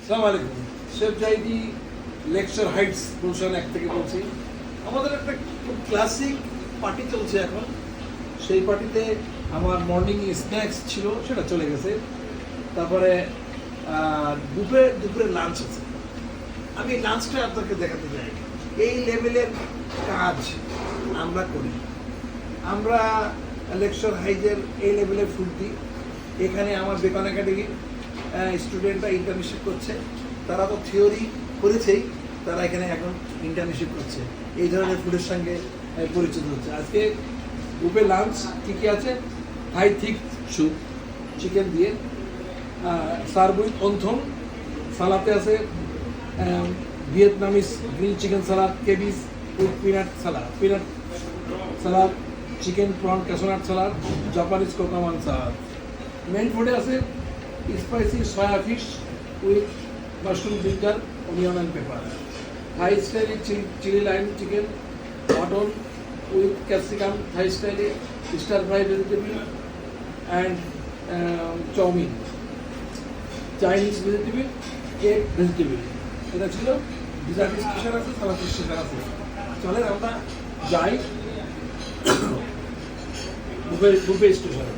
আসসালামু আলাইকুম। Chef Zahidi lecture Heights Gulshan 1 থেকে বলছি। আমাদের একটা খুব ক্লাসিক পার্টি চলছে এখন। সেই পার্টিতে আমার মর্নিং স্ন্যাক্স ছিল, সেটা চলে গেছে। তারপরে দুপুরে লাঞ্চ আছে। আমি লাঞ্চটা আপনাকে দেখাতে চাই। এই লেভেলের কাজ আমরা করি। আমরা লেকচার হাইজের এই লেভেলের ফুড দিই। এখানে আমার বেকন একাডেমির স্টুডেন্টরা ইন্টার্নশিপ করছে। তারা তো থিওরি করেছেই, তারা এখানে এখন ইন্টার্নশিপ করছে, এই ধরনের ফুডের সঙ্গে পরিচিত হচ্ছে। আজকে গ্রুপে লাঞ্চ কী কী আছে? হাই থিক স্যুপ চিকেন দিয়ে, সার্ভ উইথ অন্থন। সালাতে আছে Vietnamese green chicken salad, cabbage with peanut salad, chicken prawn cashew nut salad, Japanese cucumber salad. Main ফুডে আছে spicy soy fish with mushroom ginger onion and pepper, Thai style chilli lime chicken, mutton with capsicum, Thai style stir fry vegetable and chowmein, Chinese vegetable, cake vegetable. এটা ছিল dessert station আছে, সালাদ station আছে। চলেন আমরা যাই buffet স্টেশনে।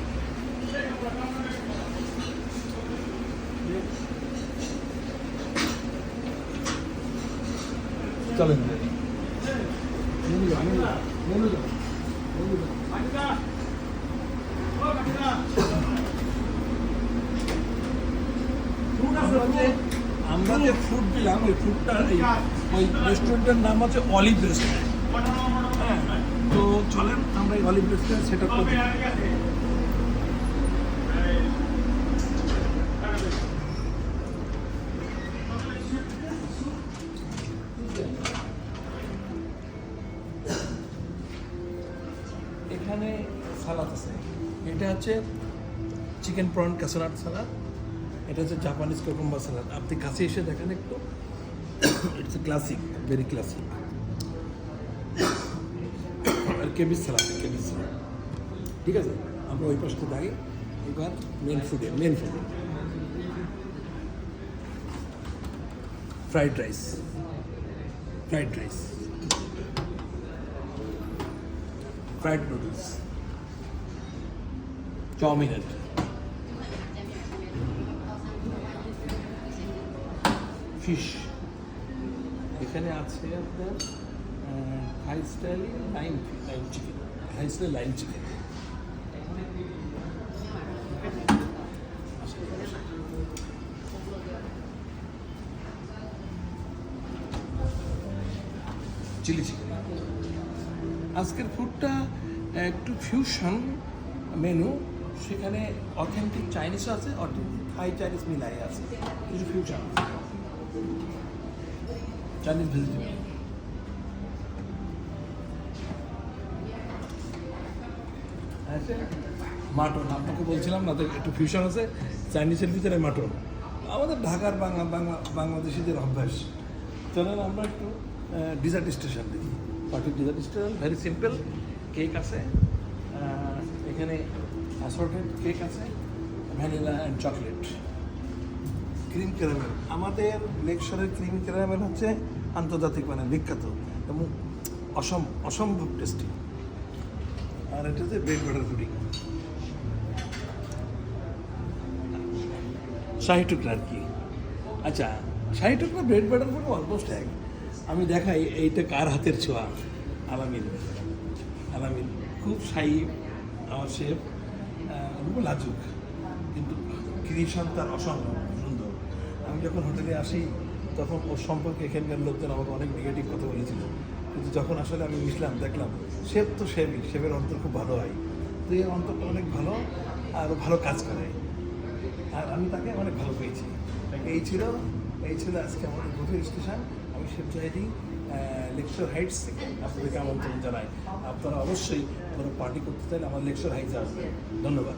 চলেন আমরা যে ফুড দিলাম, ওই ফুডটা ওই রেস্টুরেন্টের নাম হচ্ছে অলিভ রেস্টুরেন্ট। হ্যাঁ, তো চলেন আমরা এই অলিভ রেস্টুরেন্ট সেট আপ করি। এখানে সালাদ আছে। এটা হচ্ছে চিকেন প্রন ক্যাসোনাট সালাদ, এটা হচ্ছে জাপানিজ কোকুম্বার সালাদ। আপনি কাছে এসে দেখেন একটু, it's a classic, very classic. আর কেবিজ সালাদ, ঠিক আছে। আমরা ওই পাশে দাঁড়িয়ে এবার মেন ফুডে fried rice, fried noodles, chowmein, fish. এখানে আছে আপনার Thai style lime chicken, chilli chicken. আজকের ফুডটা একটু ফিউশন মেনু, সেখানে অথেন্টিক চাইনিজও আছে, অথেন্টিক থাই চাইনিজ মিলাই আছে, কিছু ফিউশন চাইনিজ ভেজিটেবল। মাটন আপনাকে বলছিলাম না, তো একটু ফিউশন আছে চাইনিজের ভিতরে মাটন। আমাদের ঢাকার বাংলাদেশিদের অভ্যাস। চলেন আমরা একটু ডিজার্ট স্টেশন দেখি। পার্টির dessert station very simple. Cake আছে এখানে, অ্যাসর্টেড কেক আছে, vanilla and chocolate, cream caramel. আমাদের লেকচারের ক্রিম ক্যারামেল হচ্ছে আন্তর্জাতিক মানে বিখ্যাত এবং অসম্ভব টেস্টি। আর এটা হচ্ছে ব্রেড বাটার পুডিং, শাহী টুকরা আর কি। আচ্ছা, শাহী টুকরা ব্রেড বাটার পুডিং অলমোস্ট এক। আমি দেখাই এইটা কার হাতের ছোঁয়া। আলামিন খুব শাহী আমার শেফ, খুব লাজুক, কিন্তু ক্রিয়েশন তার অসম্ভব সুন্দর। আমি যখন হোটেলে আসি তখন ওর সম্পর্কে এখানকার লোকজন আমাকে অনেক নেগেটিভ কথা বলেছিল, কিন্তু যখন আসলে আমি মিশলাম দেখলাম শেফ তো শেফের অন্তর খুব ভালো হয়। তো এই অন্তরটা অনেক ভালো আর ভালো কাজ করে, আর আমি তাকে অনেক ভালো পেয়েছি। এই ছিল আজকে আমাদের বুফে স্টেশন। আমি শেফ জাহিদি লেকচার হাইটস থেকে আপনাদেরকে আমন্ত্রণ জানাই। আপনারা অবশ্যই কোনো পার্টি করতে চাইলে আমার লেকচার হাইটসে আসবেন। ধন্যবাদ।